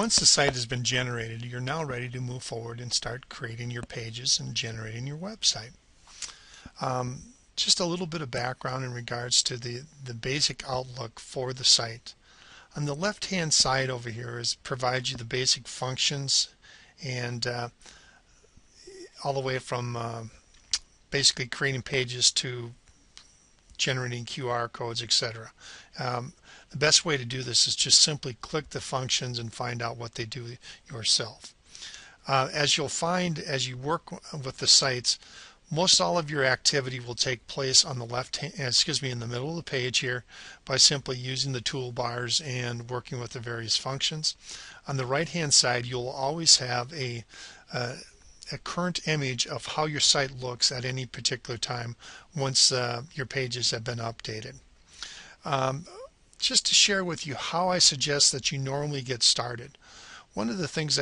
Once the site has been generated, you're now ready to move forward and start creating your pages and generating your website. Just a little bit of background in regards to the basic outlook for the site. On the left hand side over here provides you the basic functions and all the way from basically creating pages to generating QR codes, etc. The best way to do this is just simply click the functions and find out what they do yourself. As you'll find as you work with the sites, most all of your activity will take place on the in the middle of the page here by simply using the toolbars and working with the various functions. On the right hand side, you'll always have a current image of how your site looks at any particular time once your pages have been updated. Just to share with you how I suggest that you normally get started. One of the things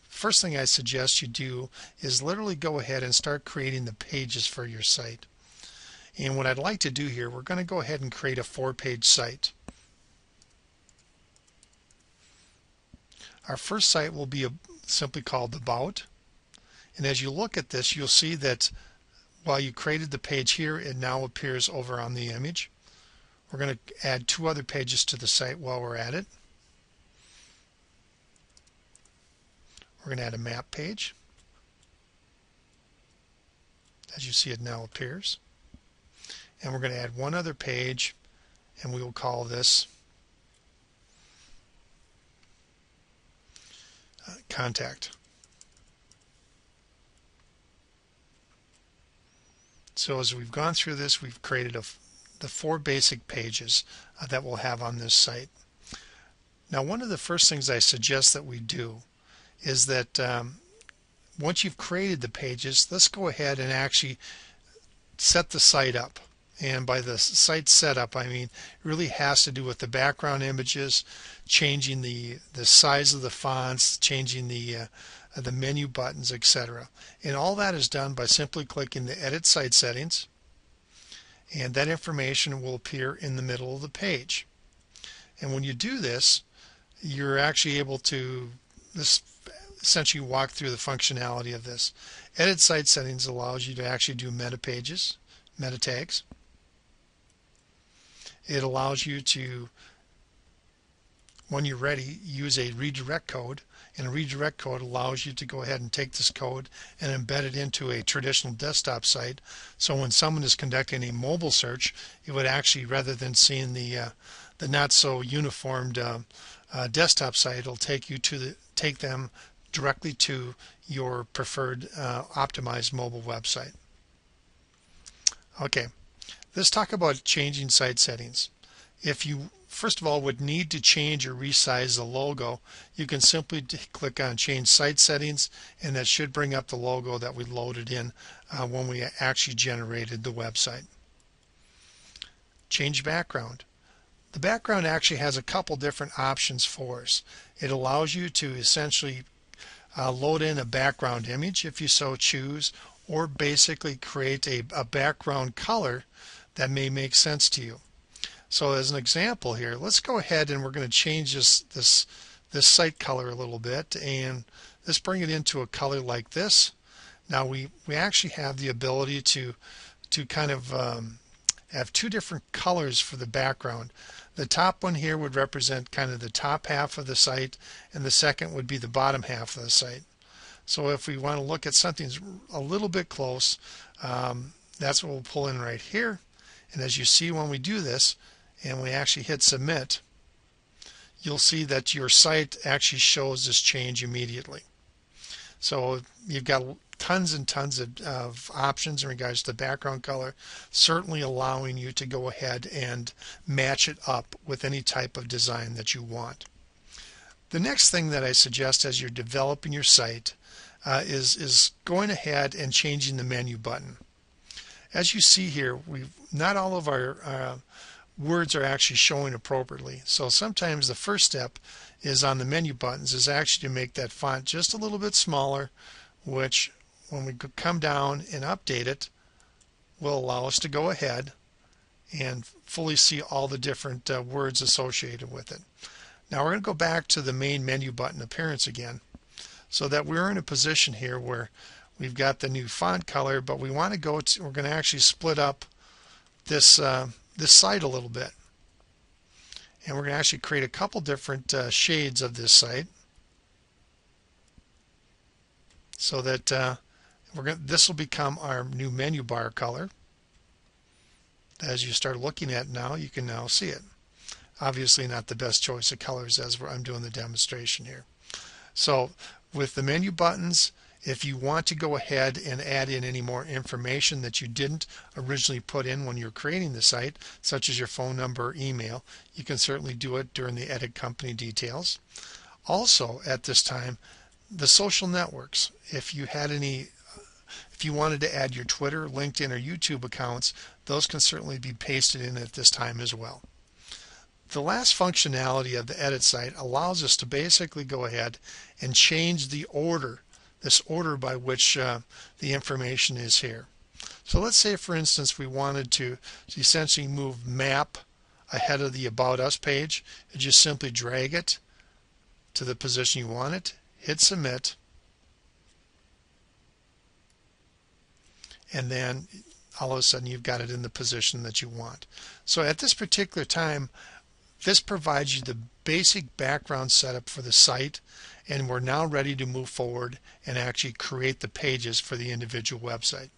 first thing I suggest you do is literally go ahead and start creating the pages for your site. And what I'd like to do here, we're going to go ahead and create a 4-page site. Our first site will be simply called About. And as you look at this, you'll see that while you created the page here, it now appears over on the image. We're going to add 2 other pages to the site while we're at it. We're going to add a map page. As you see, it now appears. And we're going to add 1 other page, and we will call this Contact. So as we've gone through this, we've created the 4 basic pages that we'll have on this site. Now, one of the first things I suggest that we do is that once you've created the pages, let's go ahead and actually set the site up. And by the site setup, I mean it really has to do with the background images, changing the size of the fonts, changing the menu buttons, etc. And all that is done by simply clicking the Edit Site Settings, and that information will appear in the middle of the page. And when you do this, you're actually able to essentially walk through the functionality of this. Edit Site Settings allows you to actually do meta pages, meta tags. It allows you to, when you're ready, use a redirect code, and a redirect code allows you to go ahead and take this code and embed it into a traditional desktop site. So when someone is conducting a mobile search, it would actually, rather than seeing the not so uniformed desktop site, it'll take them directly to your preferred optimized mobile website. Okay, let's talk about changing site settings. If you first of all would need to change or resize the logo, you can simply click on Change Site Settings, and that should bring up the logo that we loaded in when we actually generated the website. Change background. The background actually has a couple different options for us. It allows you to essentially load in a background image if you so choose, or basically create a background color that may make sense to you. So as an example here, let's go ahead and we're going to change this site color a little bit, and let's bring it into a color like this. Now we actually have the ability to kind of have 2 different colors for the background. The top one here would represent kind of the top half of the site, and the second would be the bottom half of the site. So if we want to look at something a little bit close, that's what we'll pull in right here. And as you see, when we do this and we actually hit submit, you'll see that your site actually shows this change immediately. So you've got tons and tons of options in regards to the background color, certainly allowing you to go ahead and match it up with any type of design that you want. The next thing that I suggest as you're developing your site is going ahead and changing the menu button. As you see here, not all of our words are actually showing appropriately. So sometimes the first step is on the menu buttons is actually to make that font just a little bit smaller, which when we come down and update it will allow us to go ahead and fully see all the different words associated with it. Now we're going to go back to the main menu button appearance again, so that we're in a position here where we've got the new font color, but we want to we're going to actually split up this site a little bit. And we're going to actually create a couple different shades of this site, so that this will become our new menu bar color. As you start looking at it now, you can now see it. Obviously not the best choice of colors as I'm doing the demonstration here. So with the menu buttons, if you want to go ahead and add in any more information that you didn't originally put in when you're creating the site, such as your phone number or email, you can certainly do it during the Edit Company Details. Also at this time, the social networks, if you wanted to add your Twitter, LinkedIn, or YouTube accounts, those can certainly be pasted in at this time as well. The last functionality of the edit site allows us to basically go ahead and change the order, this order by which the information is here. So let's say, for instance, we wanted to essentially move map ahead of the About Us page. You just simply drag it to the position you want it, hit submit, and then all of a sudden you've got it in the position that you want. So at this particular time, this provides you the basic background setup for the site, and we're now ready to move forward and actually create the pages for the individual website.